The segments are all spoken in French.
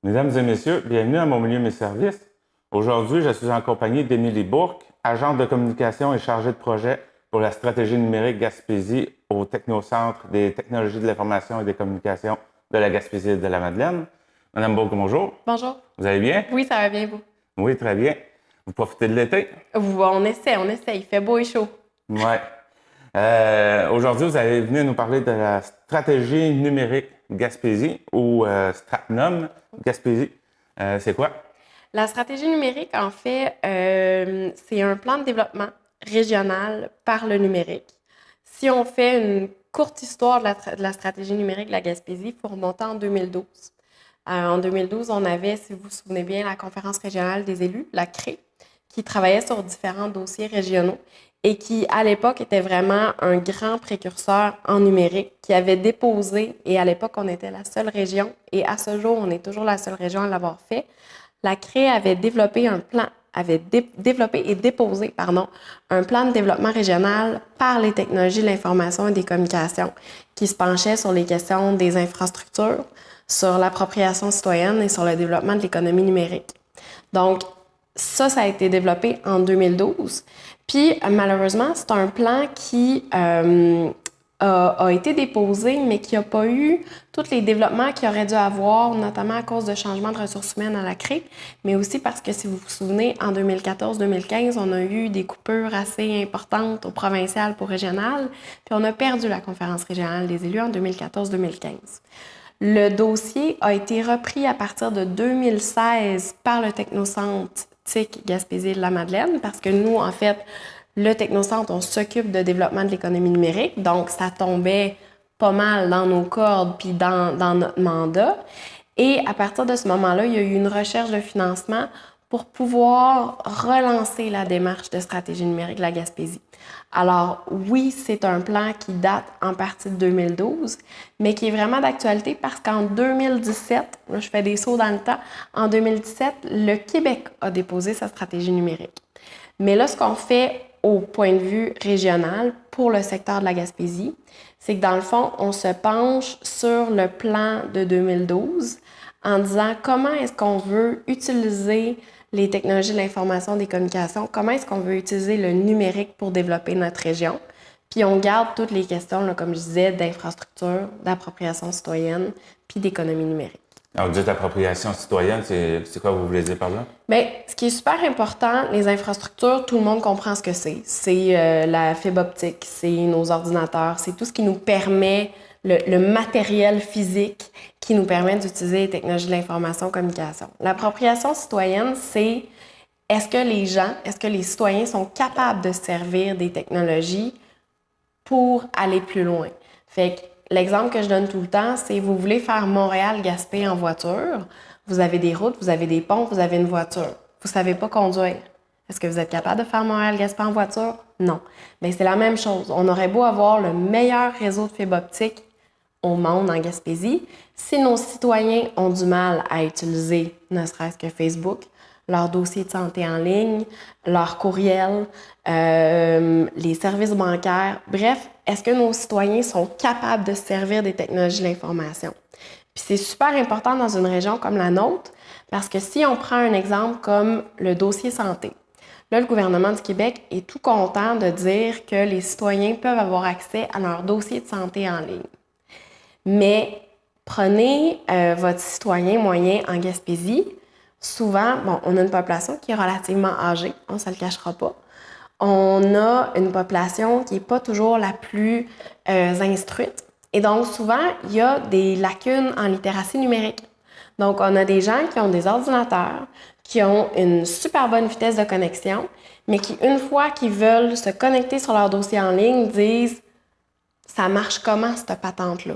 Mesdames et messieurs, bienvenue à Mon milieu, mes services. Aujourd'hui, je suis en compagnie d'Émilie Bourque, agente de communication et chargée de projet pour la stratégie numérique Gaspésie au Technocentre des technologies de l'information et des communications de la Gaspésie et de la Madeleine. Madame Bourque, bonjour. Bonjour. Vous allez bien? Oui, ça va bien, vous? Oui, très bien. Vous profitez de l'été? On essaie. Il fait beau et chaud. Oui. Aujourd'hui, vous allez venir nous parler de la stratégie numérique Gaspésie ou Stratnum Gaspésie. C'est quoi? La stratégie numérique, en fait, c'est un plan de développement régional par le numérique. Si on fait une courte histoire de la stratégie numérique de la Gaspésie, il faut remonter en 2012. En 2012, on avait, si vous vous souvenez bien, la conférence régionale des élus, la CRE, qui travaillait sur différents dossiers régionaux et qui, à l'époque, était vraiment un grand précurseur en numérique, qui avait déposé, et à l'époque, on était la seule région, et à ce jour, on est toujours la seule région à l'avoir fait. La CRE avait développé un plan, développé et déposé, un plan de développement régional par les technologies de l'information et des communications, qui se penchait sur les questions des infrastructures, sur l'appropriation citoyenne et sur le développement de l'économie numérique. Donc, ça a été développé en 2012. Puis, malheureusement, c'est un plan qui a été déposé, mais qui n'a pas eu tous les développements qu'il aurait dû avoir, notamment à cause de changements de ressources humaines à la CRE, mais aussi parce que, si vous vous souvenez, en 2014-2015, on a eu des coupures assez importantes au provincial pour régional, puis on a perdu la conférence régionale des élus en 2014-2015. Le dossier a été repris à partir de 2016 par le Technocentre TIC Gaspésie de la Madeleine, parce que nous, en fait, le Technocentre, on s'occupe de développement de l'économie numérique, donc ça tombait pas mal dans nos cordes puis dans notre mandat. Et à partir de ce moment-là, il y a eu une recherche de financement pour pouvoir relancer la démarche de stratégie numérique de la Gaspésie. Alors oui, c'est un plan qui date en partie de 2012, mais qui est vraiment d'actualité parce qu'en 2017, là, je fais des sauts dans le temps, en 2017, le Québec a déposé sa stratégie numérique. Mais là, ce qu'on fait au point de vue régional pour le secteur de la Gaspésie, c'est que dans le fond, on se penche sur le plan de 2012 en disant comment est-ce qu'on veut utiliser les technologies de l'information et des communications, comment est-ce qu'on veut utiliser le numérique pour développer notre région. Puis on garde toutes les questions, là, comme je disais, d'infrastructure, d'appropriation citoyenne, puis d'économie numérique. Alors, vous dites appropriation citoyenne, c'est quoi vous voulez dire par là? Bien, ce qui est super important, les infrastructures, tout le monde comprend ce que c'est. C'est la fibre optique, c'est nos ordinateurs, c'est tout ce qui nous permet, le matériel physique qui nous permet d'utiliser les technologies de l'information et communication. L'appropriation citoyenne, c'est est-ce que les citoyens sont capables de servir des technologies pour aller plus loin? Fait que l'exemple que je donne tout le temps, c'est vous voulez faire Montréal-Gaspé en voiture, vous avez des routes, vous avez des ponts, vous avez une voiture. Vous ne savez pas conduire. Est-ce que vous êtes capable de faire Montréal-Gaspé en voiture? Non. Bien, c'est la même chose. On aurait beau avoir le meilleur réseau de fibre optique au monde en Gaspésie. Si nos citoyens ont du mal à utiliser, ne serait-ce que Facebook, leur dossier de santé en ligne, leur courriel, les services bancaires, bref, est-ce que nos citoyens sont capables de se servir des technologies de l'information? Puis c'est super important dans une région comme la nôtre, parce que si on prend un exemple comme le dossier santé, là, le gouvernement du Québec est tout content de dire que les citoyens peuvent avoir accès à leur dossier de santé en ligne. Mais prenez votre citoyen moyen en Gaspésie. Souvent, on a une population qui est relativement âgée, on ne se le cachera pas. On a une population qui n'est pas toujours la plus instruite. Et donc, souvent, il y a des lacunes en littératie numérique. Donc, on a des gens qui ont des ordinateurs, qui ont une super bonne vitesse de connexion, mais qui, une fois qu'ils veulent se connecter sur leur dossier en ligne, disent « Ça marche comment, cette patente-là?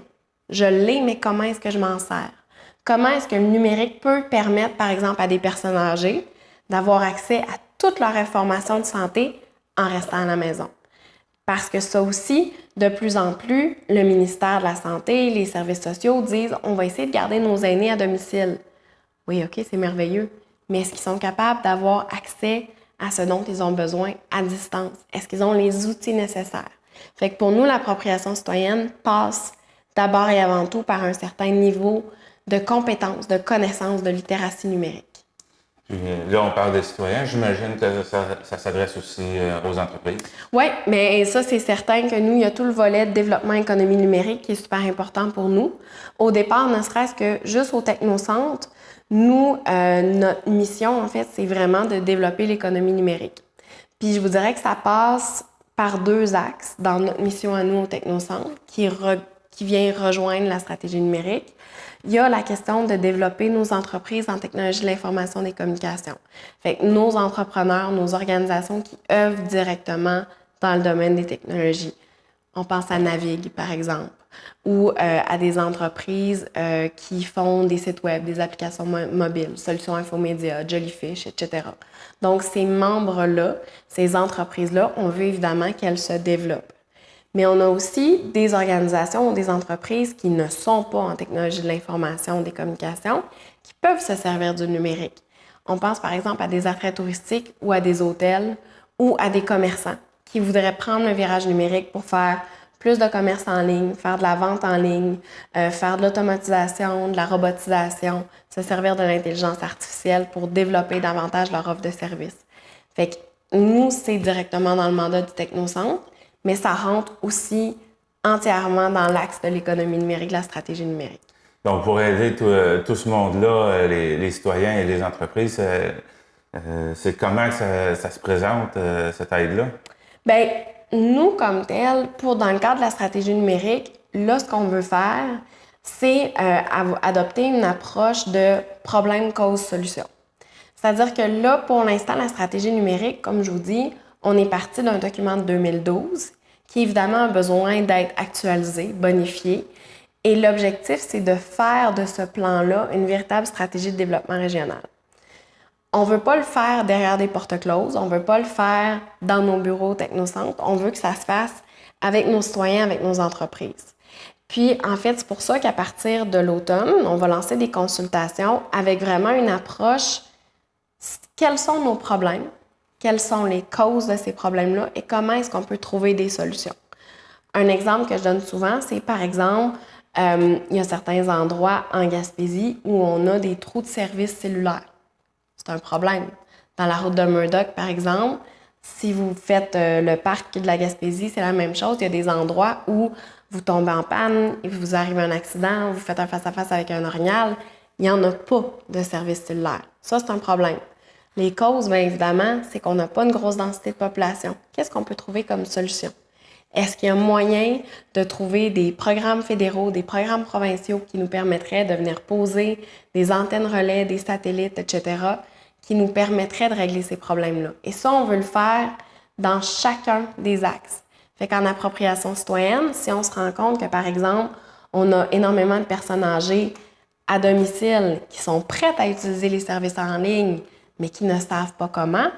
Je l'ai, mais comment est-ce que je m'en sers? Comment est-ce que le numérique peut permettre, par exemple, à des personnes âgées d'avoir accès à toutes leurs informations de santé en restant à la maison? » Parce que ça aussi, de plus en plus, le ministère de la Santé, les services sociaux disent « On va essayer de garder nos aînés à domicile. » Oui, OK, c'est merveilleux. Mais est-ce qu'ils sont capables d'avoir accès à ce dont ils ont besoin à distance? Est-ce qu'ils ont les outils nécessaires? Fait que pour nous, l'appropriation citoyenne passe d'abord et avant tout par un certain niveau de compétences, de connaissances, de littératie numérique. Puis là, on parle des citoyens. J'imagine que ça s'adresse aussi aux entreprises. Oui, mais ça, c'est certain que nous, il y a tout le volet de développement économie numérique qui est super important pour nous. Au départ, ne serait-ce que juste au Technocentre, nous, notre mission, en fait, c'est vraiment de développer l'économie numérique. Puis je vous dirais que ça passe par 2 axes dans notre mission à nous au Technocentre qui vient rejoindre la stratégie numérique. Il y a la question de développer nos entreprises en technologie de l'information et des communications. Fait que nos entrepreneurs, nos organisations qui œuvrent directement dans le domaine des technologies. On pense à Navigue, par exemple, ou à des entreprises qui font des sites web, des applications mobiles, Solutions Infomédia, Jellyfish, etc. Donc, ces membres-là, ces entreprises-là, on veut évidemment qu'elles se développent. Mais on a aussi des organisations ou des entreprises qui ne sont pas en technologie de l'information, des communications, qui peuvent se servir du numérique. On pense par exemple à des attraits touristiques ou à des hôtels ou à des commerçants qui voudraient prendre le virage numérique pour faire plus de commerce en ligne, faire de la vente en ligne, faire de l'automatisation, de la robotisation, se servir de l'intelligence artificielle pour développer davantage leur offre de services. Fait que nous, c'est directement dans le mandat du Technocentre, mais ça rentre aussi entièrement dans l'axe de l'économie numérique, de la stratégie numérique. Donc, pour aider tout ce monde-là, les citoyens et les entreprises, c'est comment que ça se présente, cette aide-là? Bien, nous, comme tel, dans le cadre de la stratégie numérique, là, ce qu'on veut faire, c'est adopter une approche de problème, cause, solution. C'est-à-dire que là, pour l'instant, la stratégie numérique, comme je vous dis, on est parti d'un document de 2012 qui, évidemment, a besoin d'être actualisé, bonifié. Et l'objectif, c'est de faire de ce plan-là une véritable stratégie de développement régional. On ne veut pas le faire derrière des portes closes, on ne veut pas le faire dans nos bureaux Technocentre, on veut que ça se fasse avec nos citoyens, avec nos entreprises. Puis, en fait, c'est pour ça qu'à partir de l'automne, on va lancer des consultations avec vraiment une approche. Quels sont nos problèmes? Quelles sont les causes de ces problèmes-là et comment est-ce qu'on peut trouver des solutions? Un exemple que je donne souvent, c'est par exemple, il y a certains endroits en Gaspésie où on a des trous de service cellulaires. C'est un problème. Dans la route de Murdoch, par exemple, si vous faites le parc de la Gaspésie, c'est la même chose. Il y a des endroits où vous tombez en panne, il vous arrive un accident, vous faites un face-à-face avec un orignal, il n'y en a pas de service cellulaire. Ça, c'est un problème. Les causes, bien évidemment, c'est qu'on n'a pas une grosse densité de population. Qu'est-ce qu'on peut trouver comme solution? Est-ce qu'il y a moyen de trouver des programmes fédéraux, des programmes provinciaux qui nous permettraient de venir poser des antennes relais, des satellites, etc., qui nous permettraient de régler ces problèmes-là? Et ça, on veut le faire dans chacun des axes. Fait qu'en appropriation citoyenne, si on se rend compte que, par exemple, on a énormément de personnes âgées à domicile qui sont prêtes à utiliser les services en ligne, mais qui ne savent pas comment,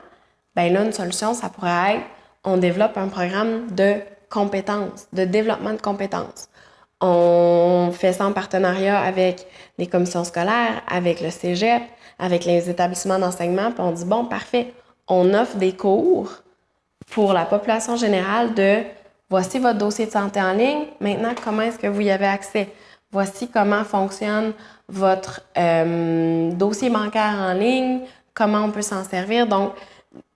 bien là, une solution, ça pourrait être, on développe un programme de compétences, de développement de compétences. On fait ça en partenariat avec les commissions scolaires, avec le cégep, avec les établissements d'enseignement, puis on dit, bon, parfait, on offre des cours pour la population générale de voici votre dossier de santé en ligne, maintenant, comment est-ce que vous y avez accès? Voici comment fonctionne votre dossier bancaire en ligne, comment on peut s'en servir. Donc,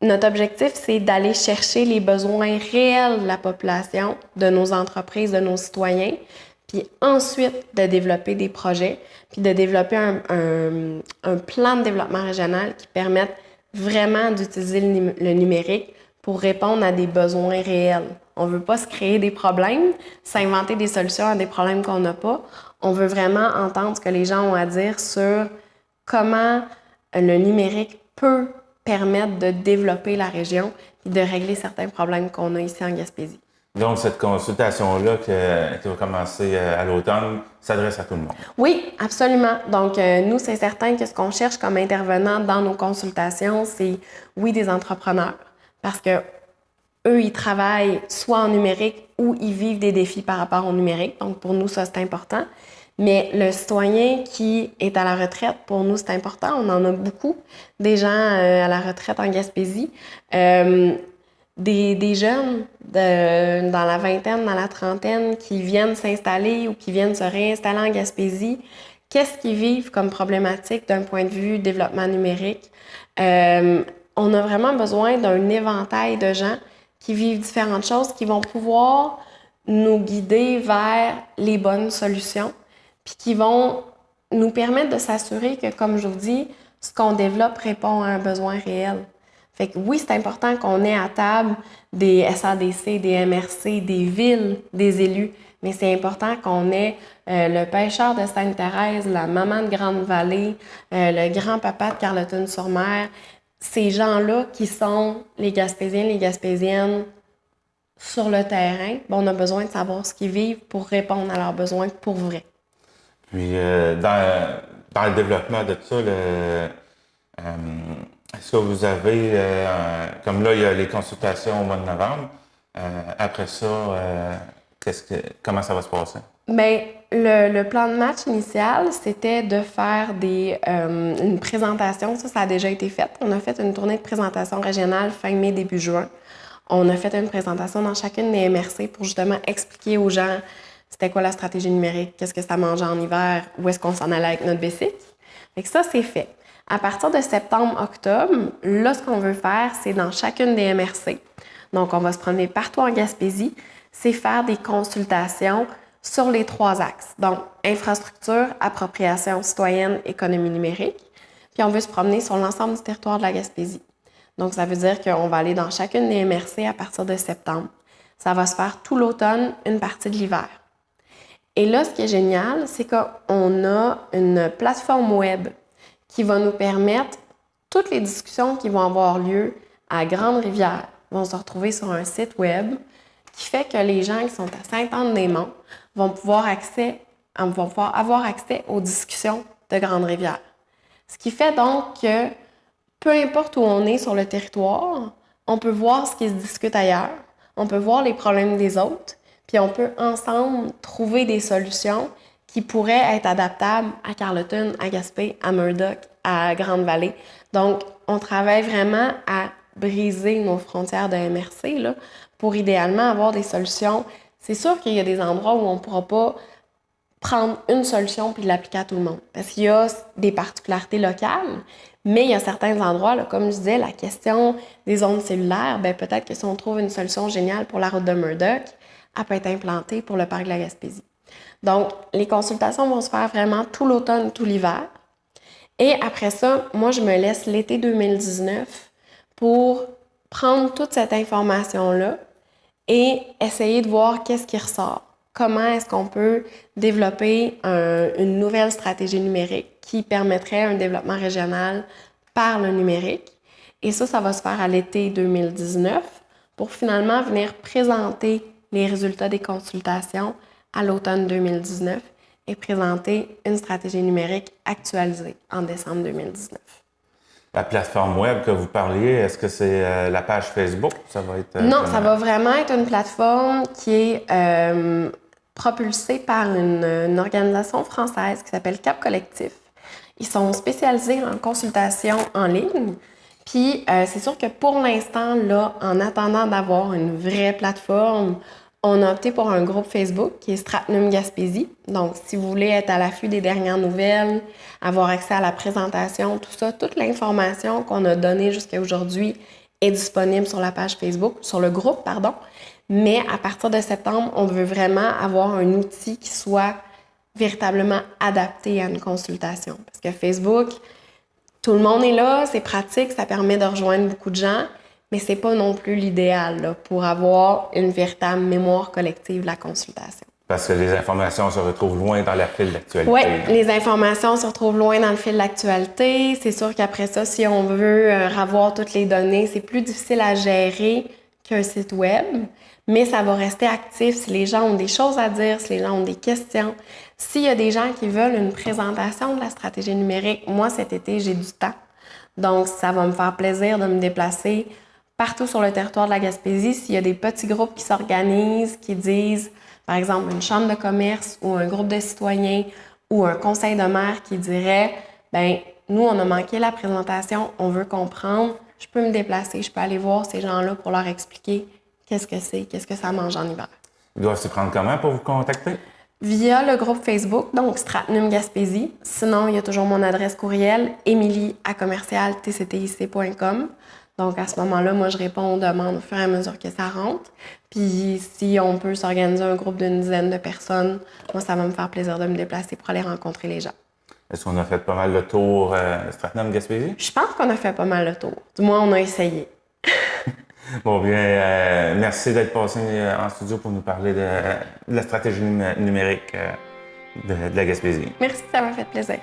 notre objectif, c'est d'aller chercher les besoins réels de la population, de nos entreprises, de nos citoyens, puis ensuite de développer des projets, puis de développer un plan de développement régional qui permette vraiment d'utiliser le numérique pour répondre à des besoins réels. On ne veut pas se créer des problèmes, s'inventer des solutions à des problèmes qu'on n'a pas. On veut vraiment entendre ce que les gens ont à dire sur comment le numérique peut permettre de développer la région et de régler certains problèmes qu'on a ici en Gaspésie. Donc, cette consultation-là qui va commencer à l'automne s'adresse à tout le monde. Oui, absolument. Donc, nous, c'est certain que ce qu'on cherche comme intervenants dans nos consultations, c'est, oui, des entrepreneurs, parce que eux, ils travaillent soit en numérique ou ils vivent des défis par rapport au numérique. Donc, pour nous, ça, c'est important. Mais le citoyen qui est à la retraite, pour nous, c'est important. On en a beaucoup, des gens à la retraite en Gaspésie. Des jeunes dans la vingtaine, dans la trentaine, qui viennent s'installer ou qui viennent se réinstaller en Gaspésie, qu'est-ce qu'ils vivent comme problématique d'un point de vue développement numérique. On a vraiment besoin d'un éventail de gens qui vivent différentes choses, qui vont pouvoir nous guider vers les bonnes solutions, puis qui vont nous permettre de s'assurer que, comme je vous dis, ce qu'on développe répond à un besoin réel. Fait que oui, c'est important qu'on ait à table des SADC, des MRC, des villes, des élus, mais c'est important qu'on ait le pêcheur de Sainte-Thérèse, la maman de Grande-Vallée, le grand-papa de Carleton-sur-Mer, ces gens-là qui sont les Gaspésiens, les Gaspésiennes sur le terrain, on a besoin de savoir ce qu'ils vivent pour répondre à leurs besoins pour vrai. Puis, dans le développement de ça, est-ce que vous avez, comme là, il y a les consultations au mois de novembre, après ça, comment ça va se passer? Bien, le plan de match initial, c'était de faire une présentation. Ça a déjà été fait. On a fait une tournée de présentation régionale fin mai, début juin. On a fait une présentation dans chacune des MRC pour justement expliquer aux gens c'était quoi la stratégie numérique, qu'est-ce que ça mangeait en hiver, où est-ce qu'on s'en allait avec notre BESIC. Fait que ça, c'est fait. À partir de septembre-octobre, là, ce qu'on veut faire, c'est dans chacune des MRC. Donc, on va se promener partout en Gaspésie, c'est faire des consultations sur les 3 axes. Donc, infrastructure, appropriation citoyenne, économie numérique. Puis, on veut se promener sur l'ensemble du territoire de la Gaspésie. Donc, ça veut dire qu'on va aller dans chacune des MRC à partir de septembre. Ça va se faire tout l'automne, une partie de l'hiver. Et là, ce qui est génial, c'est qu'on a une plateforme web qui va nous permettre, toutes les discussions qui vont avoir lieu à Grande-Rivière vont se retrouver sur un site web qui fait que les gens qui sont à Sainte-Anne-des-Monts vont pouvoir avoir accès aux discussions de Grande-Rivière. Ce qui fait donc que peu importe où on est sur le territoire, on peut voir ce qui se discute ailleurs, on peut voir les problèmes des autres, puis on peut ensemble trouver des solutions qui pourraient être adaptables à Carleton, à Gaspé, à Murdoch, à Grande-Vallée. Donc, on travaille vraiment à briser nos frontières de MRC là, pour idéalement avoir des solutions. C'est sûr qu'il y a des endroits où on ne pourra pas prendre une solution puis l'appliquer à tout le monde. Parce qu'il y a des particularités locales, mais il y a certains endroits, là, comme je disais, la question des ondes cellulaires, bien, peut-être que si on trouve une solution géniale pour la route de Murdoch, elle peut être implantée pour le parc de la Gaspésie. Donc, les consultations vont se faire vraiment tout l'automne, tout l'hiver. Et après ça, moi, je me laisse l'été 2019 pour prendre toute cette information-là et essayer de voir qu'est-ce qui ressort. Comment est-ce qu'on peut développer une nouvelle stratégie numérique qui permettrait un développement régional par le numérique. Et ça va se faire à l'été 2019 pour finalement venir présenter les résultats des consultations à l'automne 2019 et présenter une stratégie numérique actualisée en décembre 2019. La plateforme web que vous parliez, est-ce que c'est la page Facebook? Ça va être, non, ça va vraiment être une plateforme qui est propulsée par une organisation française qui s'appelle Cap Collectif. Ils sont spécialisés en consultation en ligne. Puis, c'est sûr que pour l'instant, là, en attendant d'avoir une vraie plateforme, on a opté pour un groupe Facebook qui est Stratnum Gaspésie. Donc, si vous voulez être à l'affût des dernières nouvelles, avoir accès à la présentation, tout ça, toute l'information qu'on a donnée jusqu'à aujourd'hui est disponible sur la page Facebook, sur le groupe, pardon. Mais à partir de septembre, on veut vraiment avoir un outil qui soit véritablement adapté à une consultation. Parce que Facebook, tout le monde est là, c'est pratique, ça permet de rejoindre beaucoup de gens, mais c'est pas non plus l'idéal là, pour avoir une véritable mémoire collective de la consultation. Parce que les informations se retrouvent loin dans la file d'actualité. Oui, les informations se retrouvent loin dans le fil d'actualité. C'est sûr qu'après ça, si on veut avoir toutes les données, c'est plus difficile à gérer qu'un site web, mais ça va rester actif si les gens ont des choses à dire, si les gens ont des questions. S'il y a des gens qui veulent une présentation de la stratégie numérique, moi, cet été, j'ai du temps. Donc, ça va me faire plaisir de me déplacer partout sur le territoire de la Gaspésie. S'il y a des petits groupes qui s'organisent, qui disent, par exemple, une chambre de commerce ou un groupe de citoyens ou un conseil de maire qui dirait, bien, nous, on a manqué la présentation, on veut comprendre, je peux me déplacer, je peux aller voir ces gens-là pour leur expliquer qu'est-ce que c'est, qu'est-ce que ça mange en hiver. Ils doivent s'y prendre comment pour vous contacter? Via le groupe Facebook, donc Stratnum Gaspésie. Sinon, il y a toujours mon adresse courriel, emily@tctic.com. Donc, à ce moment-là, moi, je réponds aux demandes au fur et à mesure que ça rentre. Puis, si on peut s'organiser un groupe d'une dizaine de personnes, moi, ça va me faire plaisir de me déplacer pour aller rencontrer les gens. Est-ce qu'on a fait pas mal le tour Stratnum Gaspésie? Je pense qu'on a fait pas mal le tour. Du moins, on a essayé. Bon, bien, merci d'être passé en studio pour nous parler de la stratégie numérique de la Gaspésie. Merci, ça m'a fait plaisir.